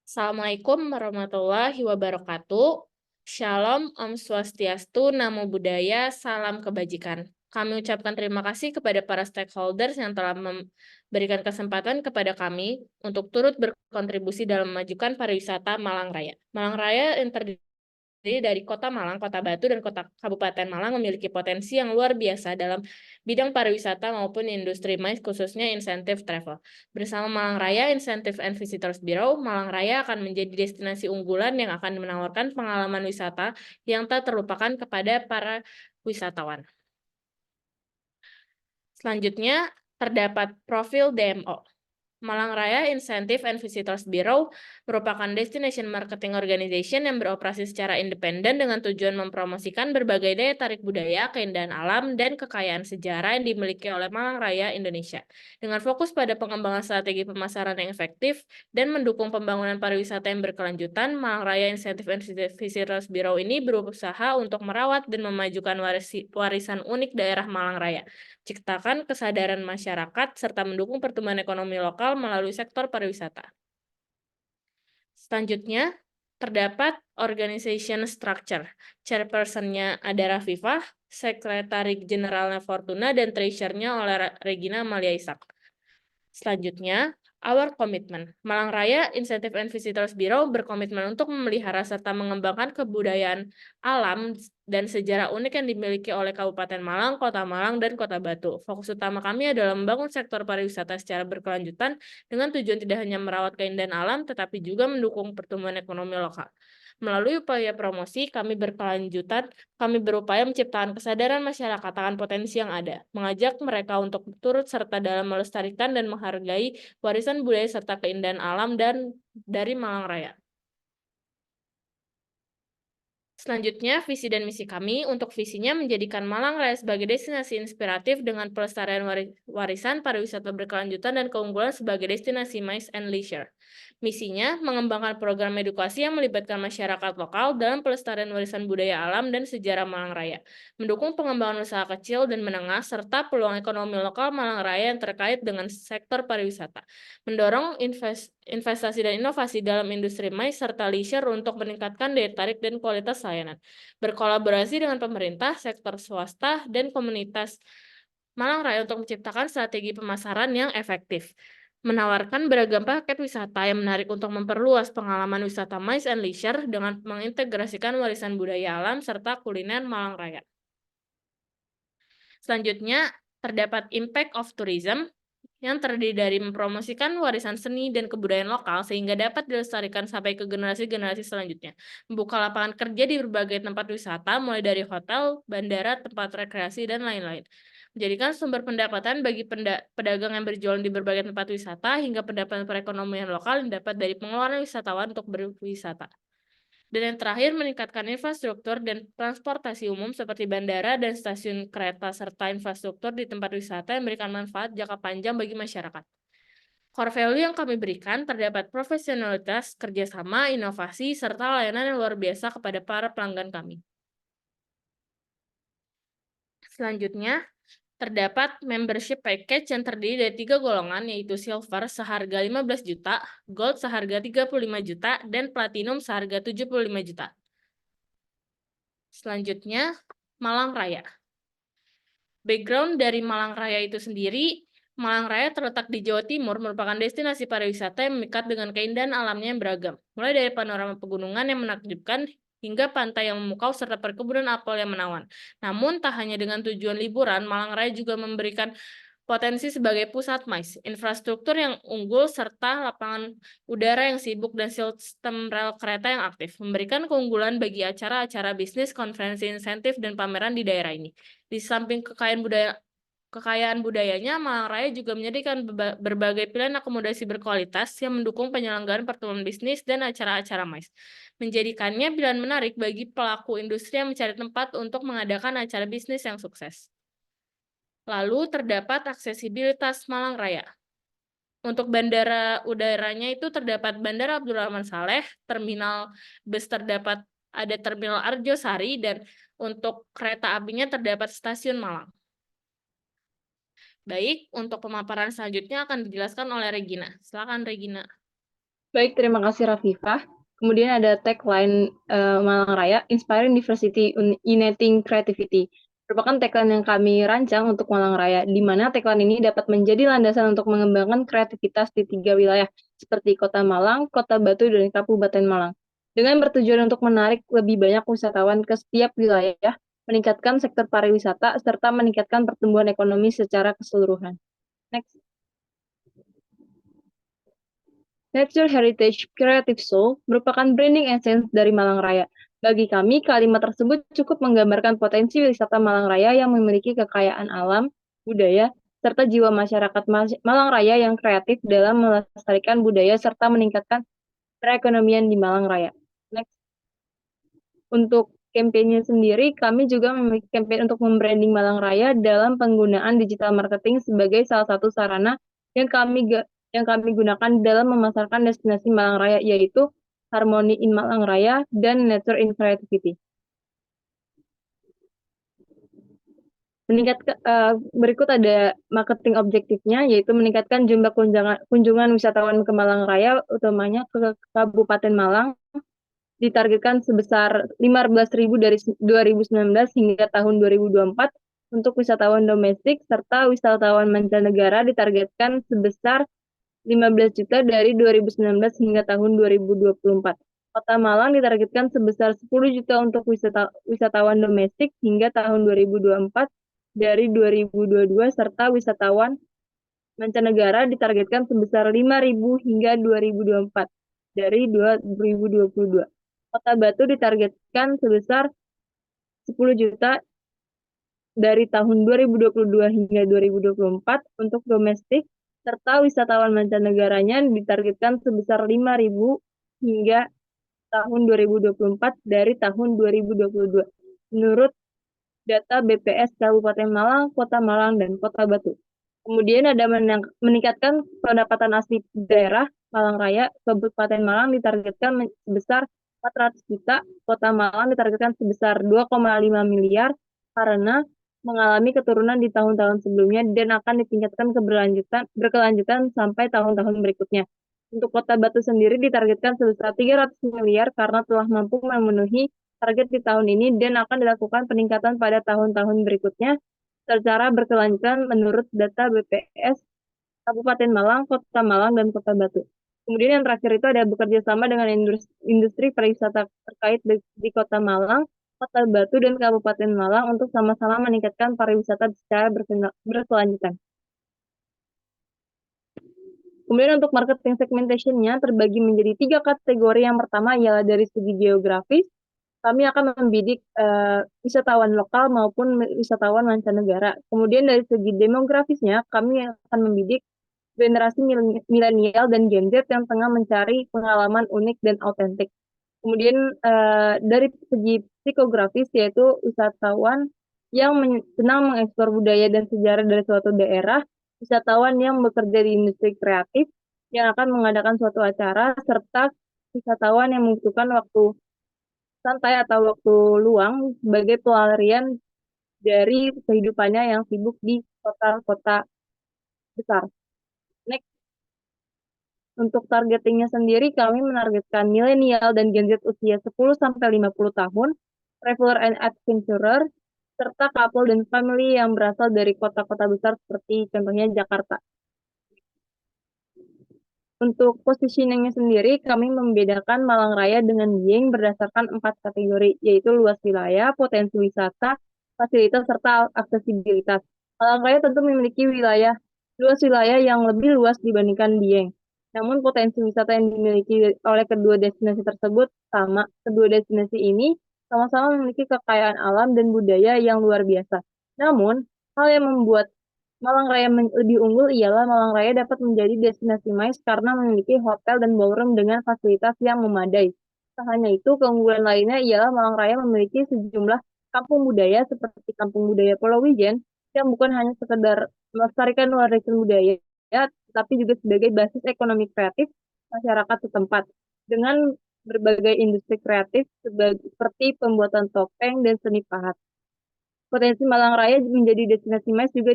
Assalamualaikum warahmatullahi wabarakatuh. Shalom, Om Swastiastu, Namo Buddhaya, Salam Kebajikan. Kami ucapkan terima kasih kepada para stakeholders yang telah memberikan kesempatan kepada kami untuk turut berkontribusi dalam memajukan pariwisata Malang Raya. Malang Raya yang terdiri dari Kota Malang, Kota Batu, dan Kota Kabupaten Malang memiliki potensi yang luar biasa dalam bidang pariwisata maupun industri MICE, khususnya insentif travel. Bersama Malang Raya Incentive and Visitors Bureau, Malang Raya akan menjadi destinasi unggulan yang akan menawarkan pengalaman wisata yang tak terlupakan kepada para wisatawan. Selanjutnya, terdapat profil DMO. Malang Raya Incentive and Visitors Bureau merupakan destination marketing organization yang beroperasi secara independen dengan tujuan mempromosikan berbagai daya tarik budaya, keindahan alam, dan kekayaan sejarah yang dimiliki oleh Malang Raya, Indonesia. Dengan fokus pada pengembangan strategi pemasaran yang efektif dan mendukung pembangunan pariwisata yang berkelanjutan, Malang Raya Incentive and Visitors Bureau ini berusaha untuk merawat dan memajukan warisan unik daerah Malang Raya, ciptakan kesadaran masyarakat, serta mendukung pertumbuhan ekonomi lokal melalui sektor pariwisata. Selanjutnya, terdapat organization structure. Chairperson-nya ada Rafifah, Sekretari Generalnya Fortuna, dan Treasurer-nya oleh Regina Amalia Ishak. Selanjutnya, our commitment. Malang Raya Incentive and Visitors Bureau berkomitmen untuk memelihara serta mengembangkan kebudayaan alam dan sejarah unik yang dimiliki oleh Kabupaten Malang, Kota Malang, dan Kota Batu. Fokus utama kami adalah membangun sektor pariwisata secara berkelanjutan dengan tujuan tidak hanya merawat keindahan alam, tetapi juga mendukung pertumbuhan ekonomi lokal. Melalui upaya promosi, kami berupaya menciptakan kesadaran masyarakat akan potensi yang ada, mengajak mereka untuk turut serta dalam melestarikan dan menghargai warisan budaya serta keindahan alam dan dari Malang Raya. Selanjutnya, visi dan misi kami. Untuk visinya menjadikan Malang Raya sebagai destinasi inspiratif dengan pelestarian warisan pariwisata berkelanjutan dan keunggulan sebagai destinasi MICE and leisure. Misinya, mengembangkan program edukasi yang melibatkan masyarakat lokal dalam pelestarian warisan budaya alam dan sejarah Malang Raya, mendukung pengembangan usaha kecil dan menengah, serta peluang ekonomi lokal Malang Raya yang terkait dengan sektor pariwisata, mendorong investasi dan inovasi dalam industri MICE serta leisure untuk meningkatkan daya tarik dan kualitas layanan, berkolaborasi dengan pemerintah, sektor swasta, dan komunitas Malang Raya untuk menciptakan strategi pemasaran yang efektif, menawarkan beragam paket wisata yang menarik untuk memperluas pengalaman wisata MICE and leisure dengan mengintegrasikan warisan budaya alam serta kuliner Malang Raya. Selanjutnya, terdapat impact of tourism yang terdiri dari mempromosikan warisan seni dan kebudayaan lokal sehingga dapat dilestarikan sampai ke generasi-generasi selanjutnya. Membuka lapangan kerja di berbagai tempat wisata, mulai dari hotel, bandara, tempat rekreasi, dan lain-lain. Menjadikan sumber pendapatan bagi pedagang yang berjualan di berbagai tempat wisata hingga pendapatan perekonomian lokal yang dapat dari pengeluaran wisatawan untuk berwisata. Dan yang terakhir, meningkatkan infrastruktur dan transportasi umum seperti bandara dan stasiun kereta serta infrastruktur di tempat wisata yang memberikan manfaat jangka panjang bagi masyarakat. Core value yang kami berikan terdapat profesionalitas, kerjasama, inovasi, serta layanan yang luar biasa kepada para pelanggan kami. Selanjutnya, terdapat membership package yang terdiri dari 3 golongan, yaitu silver seharga 15 juta, gold seharga 35 juta, dan platinum seharga 75 juta. Selanjutnya, Malang Raya. Background dari Malang Raya itu sendiri, Malang Raya terletak di Jawa Timur, merupakan destinasi pariwisata yang memikat dengan keindahan alamnya yang beragam. Mulai dari panorama pegunungan yang menakjubkan, hingga pantai yang memukau serta perkebunan apel yang menawan. Namun, tak hanya dengan tujuan liburan, Malang Raya juga memberikan potensi sebagai pusat MICE, infrastruktur yang unggul, serta lapangan udara yang sibuk dan sistem rel kereta yang aktif, memberikan keunggulan bagi acara-acara bisnis, konferensi, insentif, dan pameran di daerah ini. Di samping kekayaan budayanya, Malang Raya juga menyediakan berbagai pilihan akomodasi berkualitas yang mendukung penyelenggaraan pertumbuhan bisnis dan acara-acara MICE, menjadikannya pilihan menarik bagi pelaku industri yang mencari tempat untuk mengadakan acara bisnis yang sukses. Lalu terdapat aksesibilitas Malang Raya. Untuk bandara udaranya itu terdapat Bandara Abdurrahman Saleh, terminal bus terdapat ada Terminal Arjosari, dan untuk kereta apinya terdapat Stasiun Malang. Baik, untuk pemaparan selanjutnya akan dijelaskan oleh Regina. Silakan Regina. Baik, terima kasih Rafifah. Kemudian ada tagline Malang Raya, Inspiring Diversity, Uniting Creativity. Merupakan tagline yang kami rancang untuk Malang Raya, di mana tagline ini dapat menjadi landasan untuk mengembangkan kreativitas di 3 wilayah, seperti Kota Malang, Kota Batu, dan Kabupaten Malang. Dengan bertujuan untuk menarik lebih banyak wisatawan ke setiap wilayah, meningkatkan sektor pariwisata, serta meningkatkan pertumbuhan ekonomi secara keseluruhan. Next. Nature Heritage Creative Soul merupakan branding essence dari Malang Raya. Bagi kami, kalimat tersebut cukup menggambarkan potensi wisata Malang Raya yang memiliki kekayaan alam, budaya, serta jiwa masyarakat Malang Raya yang kreatif dalam melestarikan budaya serta meningkatkan perekonomian di Malang Raya. Next. Untuk kampanye sendiri, kami juga memiliki campaign untuk membranding Malang Raya dalam penggunaan digital marketing sebagai salah satu sarana yang kami gunakan dalam memasarkan destinasi Malang Raya, yaitu Harmony in Malang Raya dan Nature in Creativity. Berikut ada marketing objektifnya, yaitu meningkatkan jumlah kunjungan wisatawan ke Malang Raya, utamanya ke Kabupaten Malang, ditargetkan sebesar 15.000 dari 2019 hingga tahun 2024 untuk wisatawan domestik, serta wisatawan mancanegara ditargetkan sebesar 15 juta dari 2019 hingga tahun 2024. Kota Malang ditargetkan sebesar 10 juta untuk wisatawan domestik hingga tahun 2024 dari 2022, serta wisatawan mancanegara ditargetkan sebesar 5.000 hingga 2024 dari 2022. Kota Batu ditargetkan sebesar 10 juta dari tahun 2022 hingga 2024 untuk domestik, serta wisatawan mancanegaranya ditargetkan sebesar 5.000 hingga tahun 2024 dari tahun 2022. Menurut data BPS Kabupaten Malang, Kota Malang, dan Kota Batu. Kemudian ada meningkatkan pendapatan asli daerah Malang Raya. Kabupaten Malang ditargetkan sebesar 400 juta, Kota Malang ditargetkan sebesar 2,5 miliar karena mengalami keturunan di tahun-tahun sebelumnya dan akan ditingkatkan berkelanjutan sampai tahun-tahun berikutnya. Untuk Kota Batu sendiri ditargetkan sebesar 300 miliar karena telah mampu memenuhi target di tahun ini dan akan dilakukan peningkatan pada tahun-tahun berikutnya secara berkelanjutan menurut data BPS Kabupaten Malang, Kota Malang, dan Kota Batu. Kemudian yang terakhir itu ada bekerja sama dengan industri pariwisata terkait di Kota Malang, Kota Batu, dan Kabupaten Malang untuk sama-sama meningkatkan pariwisata secara berkelanjutan. Kemudian untuk marketing segmentation-nya terbagi menjadi 3 kategori. Yang pertama ialah dari segi geografis, kami akan membidik wisatawan lokal maupun wisatawan mancanegara. Kemudian dari segi demografisnya, kami akan membidik generasi milenial dan Gen Z yang tengah mencari pengalaman unik dan autentik. Kemudian dari segi psikografis, yaitu wisatawan yang senang mengeksplor budaya dan sejarah dari suatu daerah, wisatawan yang bekerja di industri kreatif yang akan mengadakan suatu acara, serta wisatawan yang membutuhkan waktu santai atau waktu luang sebagai pelarian dari kehidupannya yang sibuk di kota-kota besar. Next, untuk targetingnya sendiri, kami menargetkan milenial dan Gen Z usia 10-50 tahun, traveler and adventurer, serta couple dan family yang berasal dari kota-kota besar seperti contohnya Jakarta. Untuk positioningnya sendiri, kami membedakan Malang Raya dengan Dieng berdasarkan 4 kategori, yaitu luas wilayah, potensi wisata, fasilitas, serta aksesibilitas. Malang Raya tentu memiliki luas wilayah yang lebih luas dibandingkan Dieng. Namun potensi wisata yang dimiliki oleh kedua destinasi tersebut sama. Kedua destinasi ini sama-sama memiliki kekayaan alam dan budaya yang luar biasa. Namun, hal yang membuat Malang Raya lebih unggul ialah Malang Raya dapat menjadi destinasi MICE karena memiliki hotel dan ballroom dengan fasilitas yang memadai. Tak hanya itu, keunggulan lainnya ialah Malang Raya memiliki sejumlah kampung budaya seperti Kampung Budaya Pulau Wijen yang bukan hanya sekedar melestarikan warisan budaya, tapi juga sebagai basis ekonomi kreatif masyarakat setempat dengan berbagai industri kreatif seperti pembuatan topeng dan seni pahat. Potensi Malang Raya menjadi destinasi MICE juga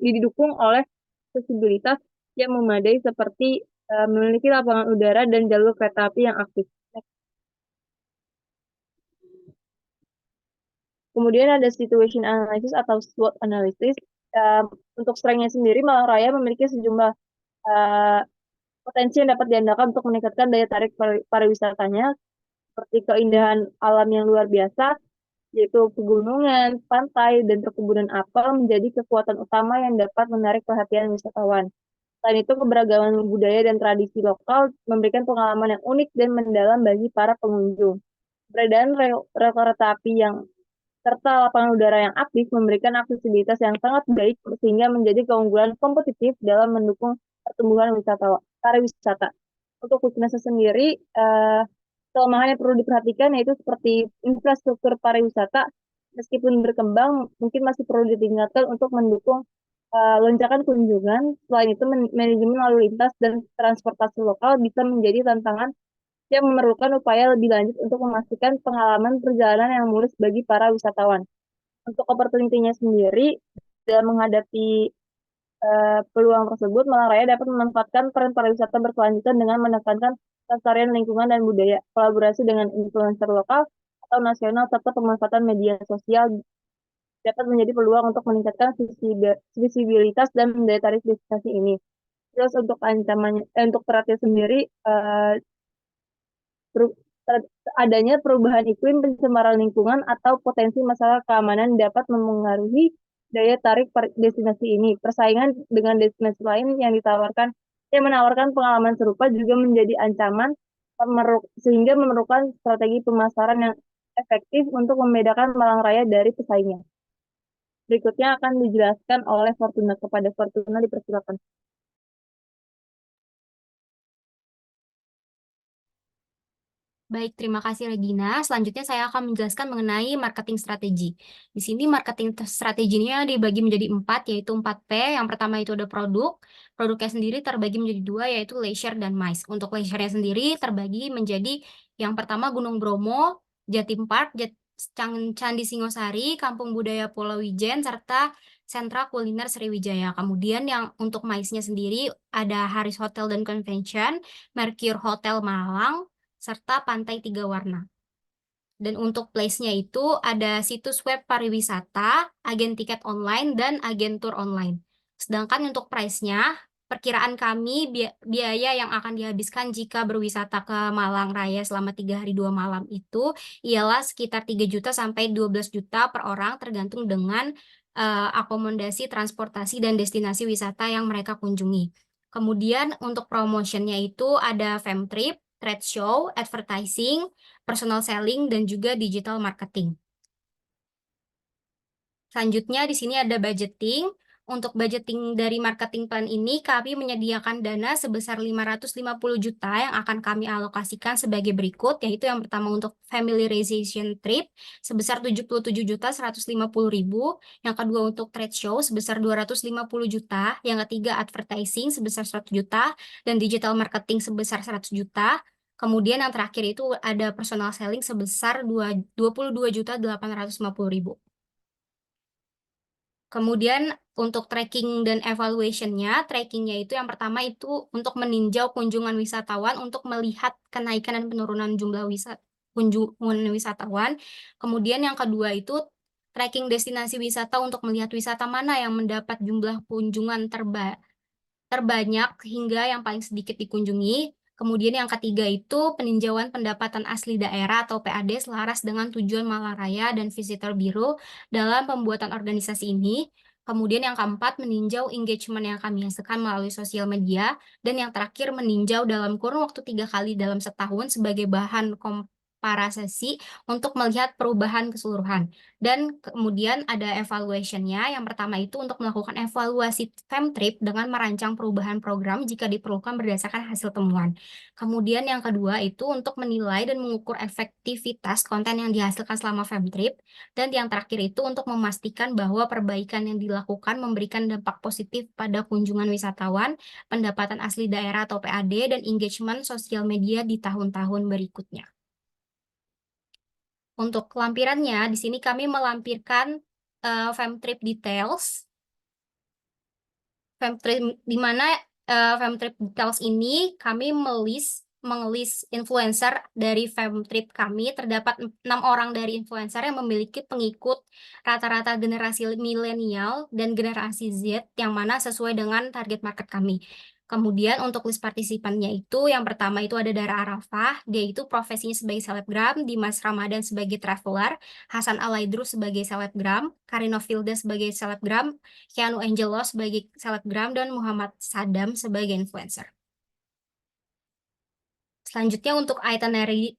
didukung oleh aksesibilitas yang memadai seperti memiliki lapangan udara dan jalur kereta api yang aktif. Kemudian ada situation analysis atau SWOT analysis. Untuk strength-nya sendiri, Malang Raya memiliki sejumlah uh, potensi yang dapat diandalkan untuk meningkatkan daya tarik pariwisatanya, seperti keindahan alam yang luar biasa, yaitu pegunungan, pantai, dan perkebunan apel menjadi kekuatan utama yang dapat menarik perhatian wisatawan. Selain itu, keberagaman budaya dan tradisi lokal memberikan pengalaman yang unik dan mendalam bagi para pengunjung. Keberadaan rel kereta api yang serta lapangan udara yang aktif memberikan aksesibilitas yang sangat baik sehingga menjadi keunggulan kompetitif dalam mendukung pertumbuhan pariwisata. Untuk Kucinasa sendiri, kelemahan yang perlu diperhatikan yaitu seperti infrastruktur pariwisata, meskipun berkembang, mungkin masih perlu ditingkatkan untuk mendukung lonjakan kunjungan. Selain itu, manajemen lalu lintas dan transportasi lokal bisa menjadi tantangan yang memerlukan upaya lebih lanjut untuk memastikan pengalaman perjalanan yang mulus bagi para wisatawan. Untuk opportunity-nya sendiri, dalam menghadapi peluang tersebut, Malang Raya dapat memanfaatkan peran pariwisata berkelanjutan dengan menekankan kelestarian lingkungan dan budaya, kolaborasi dengan influencer lokal atau nasional, serta pemanfaatan media sosial dapat menjadi peluang untuk meningkatkan visibilitas dan daya tarik destinasi ini. Terus untuk ancamannya, untuk Teratai sendiri, adanya perubahan iklim, pencemaran lingkungan, atau potensi masalah keamanan dapat memengaruhi daya tarik destinasi ini. Persaingan dengan destinasi lain yang menawarkan pengalaman serupa juga menjadi ancaman, sehingga memerlukan strategi pemasaran yang efektif untuk membedakan Malang Raya dari pesaingnya. Berikutnya akan dijelaskan oleh Fortuna. Kepada Fortuna dipersilakan. Baik, terima kasih Regina. Selanjutnya saya akan menjelaskan mengenai marketing strategi. Di sini marketing strateginya dibagi menjadi 4, yaitu 4P. Yang pertama itu ada produk. Produknya sendiri terbagi menjadi 2, yaitu leisure dan MICE. Untuk leisure-nya sendiri terbagi menjadi yang pertama Gunung Bromo, Jatim Park, Candi Singosari, Kampung Budaya Pulau Wijen, serta Sentra Kuliner Sriwijaya. Kemudian yang untuk MICE-nya sendiri ada Haris Hotel dan Convention, Mercure Hotel Malang, serta Pantai Tiga Warna. Dan untuk place-nya itu ada situs web pariwisata, agen tiket online, dan agen tour online. Sedangkan untuk price-nya, perkiraan kami biaya yang akan dihabiskan jika berwisata ke Malang Raya selama 3 hari 2 malam itu ialah sekitar 3 juta sampai 12 juta per orang tergantung dengan akomodasi, transportasi, dan destinasi wisata yang mereka kunjungi. Kemudian untuk promotionnya itu ada Femtrip, trade show, advertising, personal selling, dan juga digital marketing. Selanjutnya di sini ada budgeting. Untuk budgeting dari marketing plan ini, kami menyediakan dana sebesar 550 juta yang akan kami alokasikan sebagai berikut, yaitu yang pertama untuk familiarization trip sebesar 77 juta 150 ribu, yang kedua untuk trade show sebesar 250 juta, yang ketiga advertising sebesar 100 juta, dan digital marketing sebesar 100 juta. Kemudian yang terakhir itu ada personal selling sebesar 22 juta 850 ribu. Kemudian untuk tracking dan evaluation-nya, trackingnya itu yang pertama itu untuk meninjau kunjungan wisatawan untuk melihat kenaikan dan penurunan jumlah kunjungan wisatawan. Kemudian yang kedua itu tracking destinasi wisata untuk melihat wisata mana yang mendapat jumlah kunjungan terbanyak hingga yang paling sedikit dikunjungi. Kemudian yang ketiga itu peninjauan pendapatan asli daerah atau PAD selaras dengan tujuan Malang Raya dan Visitor Bureau dalam pembuatan organisasi ini. Kemudian yang keempat meninjau engagement yang kami hasilkan melalui sosial media. Dan yang terakhir meninjau dalam kurun waktu 3 kali dalam setahun sebagai bahan komparasi untuk melihat perubahan keseluruhan. Dan kemudian ada evaluation-nya. Yang pertama itu untuk melakukan evaluasi Femtrip dengan merancang perubahan program jika diperlukan berdasarkan hasil temuan. Kemudian yang kedua itu untuk menilai dan mengukur efektivitas konten yang dihasilkan selama Femtrip. Dan yang terakhir itu untuk memastikan bahwa perbaikan yang dilakukan memberikan dampak positif pada kunjungan wisatawan, pendapatan asli daerah atau PAD, dan engagement sosial media di tahun-tahun berikutnya. Untuk lampirannya, di sini kami melampirkan Femtrip details. Femtrip di mana Femtrip Details ini kami mengelis influencer dari Femtrip kami. Terdapat 6 orang dari influencer yang memiliki pengikut rata-rata generasi milenial dan generasi Z yang mana sesuai dengan target market kami. Kemudian untuk list partisipannya itu, yang pertama itu ada Dara Arafah, dia itu profesinya sebagai selebgram, Dimas Ramadan sebagai traveler, Hasan Alaidrus sebagai selebgram, Karina Filda sebagai selebgram, Keanu Angelo sebagai selebgram, dan Muhammad Sadam sebagai influencer. Selanjutnya untuk itinerary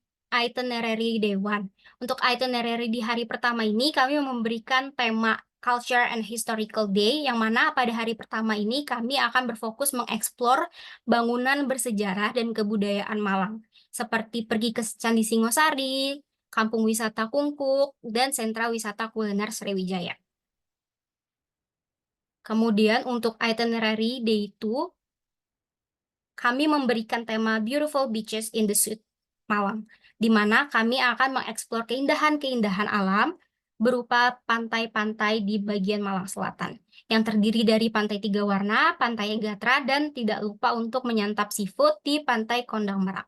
day one. Untuk itinerary di hari pertama ini kami memberikan tema Culture and Historical Day, yang mana pada hari pertama ini kami akan berfokus mengeksplor bangunan bersejarah dan kebudayaan Malang, seperti pergi ke Candi Singosari, Kampung Wisata Kungkuk, dan Sentra Wisata Kuliner Sriwijaya. Kemudian untuk itinerary day 2, kami memberikan tema Beautiful Beaches in the Sud Malang, di mana kami akan mengeksplor keindahan-keindahan alam berupa pantai-pantai di bagian Malang Selatan, yang terdiri dari Pantai Tiga Warna, Pantai Gatra, dan tidak lupa untuk menyantap seafood di Pantai Kondang Merak.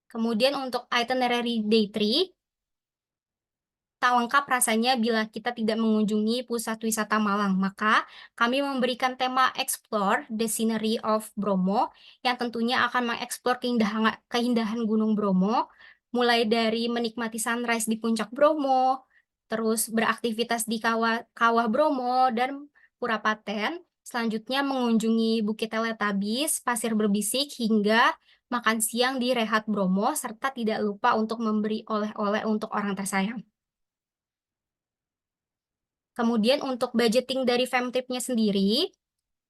Kemudian untuk itinerary day 3, tak lengkap rasanya bila kita tidak mengunjungi pusat wisata Malang. Maka kami memberikan tema Explore the Scenery of Bromo, yang tentunya akan mengeksplor keindahan Gunung Bromo, mulai dari menikmati sunrise di puncak Bromo, terus beraktivitas di Kawah Bromo dan Pura Paten, selanjutnya mengunjungi Bukit Teletabis, Pasir Berbisik, hingga makan siang di Rehat Bromo, serta tidak lupa untuk memberi oleh-oleh untuk orang tersayang. Kemudian untuk budgeting dari Femtripnya sendiri,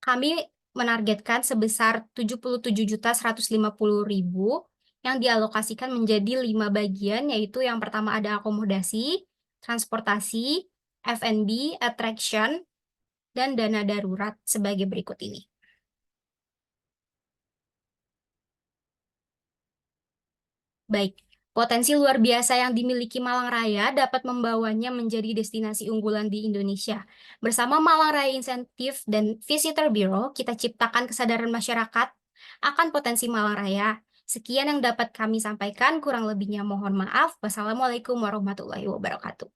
kami menargetkan sebesar 77.150.000 yang dialokasikan menjadi 5 bagian, yaitu yang pertama ada akomodasi, transportasi, F&B, attraction, dan dana darurat sebagai berikut ini. Baik, potensi luar biasa yang dimiliki Malang Raya dapat membawanya menjadi destinasi unggulan di Indonesia. Bersama Malang Raya Insentif dan Visitor Bureau, kita ciptakan kesadaran masyarakat akan potensi Malang Raya. Sekian yang dapat kami sampaikan, kurang lebihnya mohon maaf. Wassalamualaikum warahmatullahi wabarakatuh.